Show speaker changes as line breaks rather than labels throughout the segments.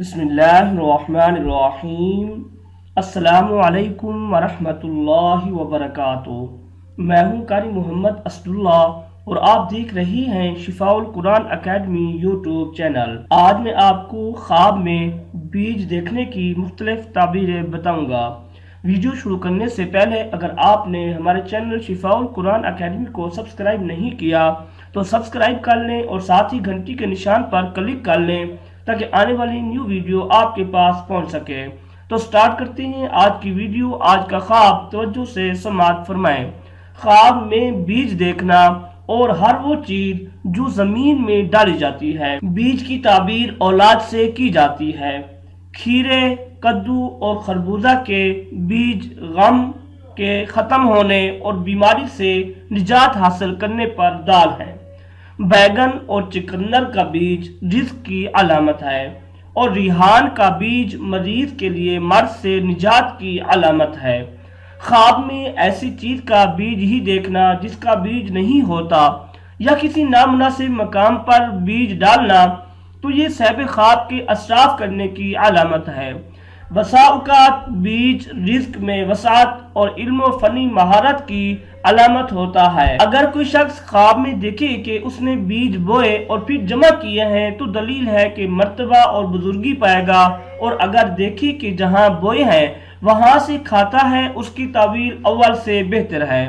بسم اللہ الرحمن الرحیم۔ السلام علیکم ورحمۃ اللہ وبرکاتہ۔ میں ہوں قاری محمد اسد اللہ اور آپ دیکھ رہی ہیں شفاء القرآن اکیڈمی یوٹیوب چینل۔ آج میں آپ کو خواب میں بیج دیکھنے کی مختلف تعبیریں بتاؤں گا۔ ویڈیو شروع کرنے سے پہلے اگر آپ نے ہمارے چینل شفاء القرآن اکیڈمی کو سبسکرائب نہیں کیا تو سبسکرائب کر لیں اور ساتھ ہی گھنٹی کے نشان پر کلک کر لیں تاکہ آنے والی نیو ویڈیو آپ کے پاس پہنچ سکے۔ تو سٹارٹ کرتے ہیں آج کی ویڈیو۔ آج کا خواب توجہ سے سماعت فرمائیں۔ خواب میں بیج دیکھنا اور ہر وہ چیز جو زمین میں ڈالی جاتی ہے۔ بیج کی تعبیر اولاد سے کی جاتی ہے۔ کھیرے، کدو اور خربوزہ کے بیج غم کے ختم ہونے اور بیماری سے نجات حاصل کرنے پر ڈال ہے۔ بیگن اور چقندر کا بیج رزق کی علامت ہے اور ریحان کا بیج مریض کے لیے مرض سے نجات کی علامت ہے۔ خواب میں ایسی چیز کا بیج ہی دیکھنا جس کا بیج نہیں ہوتا یا کسی نامناسب مقام پر بیج ڈالنا تو یہ صاحب خواب کے اشراف کرنے کی علامت ہے۔ بسا اوقات بیج رزق میں وسعت اور علم و فنی مہارت کی علامت ہوتا ہے۔ اگر کوئی شخص خواب میں دیکھے کہ اس نے بیج بوئے اور پھر جمع کیے ہیں تو دلیل ہے کہ مرتبہ اور بزرگی پائے گا، اور اگر دیکھے کہ جہاں بوئے ہیں وہاں سے کھاتا ہے اس کی تعبیر اول سے بہتر ہے،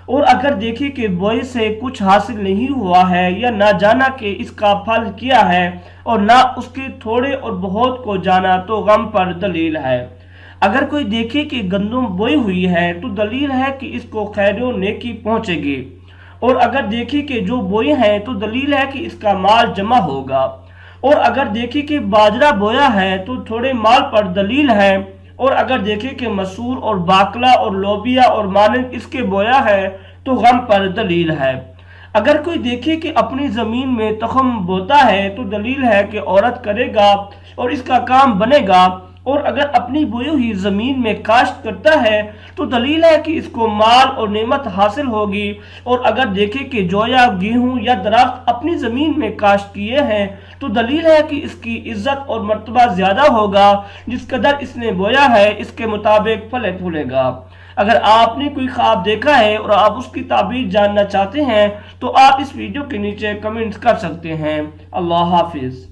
اور اگر دیکھے کہ بوئے سے کچھ حاصل نہیں ہوا ہے یا نہ جانا کہ اس کا پھل کیا ہے اور نہ اس کے تھوڑے اور بہت کو جانا تو غم پر دلیل ہے۔ اگر کوئی دیکھے کہ گندم بوئی ہوئی ہے تو دلیل ہے کہ اس کو خیر و نیکی پہنچے گی، اور اگر دیکھے کہ جو بوئے ہیں تو دلیل ہے کہ اس کا مال جمع ہوگا، اور اگر دیکھے کہ باجرہ بویا ہے تو تھوڑے مال پر دلیل ہے، اور اگر دیکھے کہ مسور اور باقلا اور لوبیا اور مانند اس کے بویا ہے تو غم پر دلیل ہے۔ اگر کوئی دیکھے کہ اپنی زمین میں تخم بوتا ہے تو دلیل ہے کہ عورت کرے گا اور اس کا کام بنے گا، اور اگر اپنی بوئی ہوئی زمین میں کاشت کرتا ہے تو دلیل ہے کہ اس کو مال اور نعمت حاصل ہوگی، اور اگر دیکھے کہ جو یا گیہوں یا درخت اپنی زمین میں کاشت کیے ہیں تو دلیل ہے کہ اس کی عزت اور مرتبہ زیادہ ہوگا، جس قدر اس نے بویا ہے اس کے مطابق پھلے پھولے گا۔ اگر آپ نے کوئی خواب دیکھا ہے اور آپ اس کی تعبیر جاننا چاہتے ہیں تو آپ اس ویڈیو کے نیچے کمنٹس کر سکتے ہیں۔ اللہ حافظ۔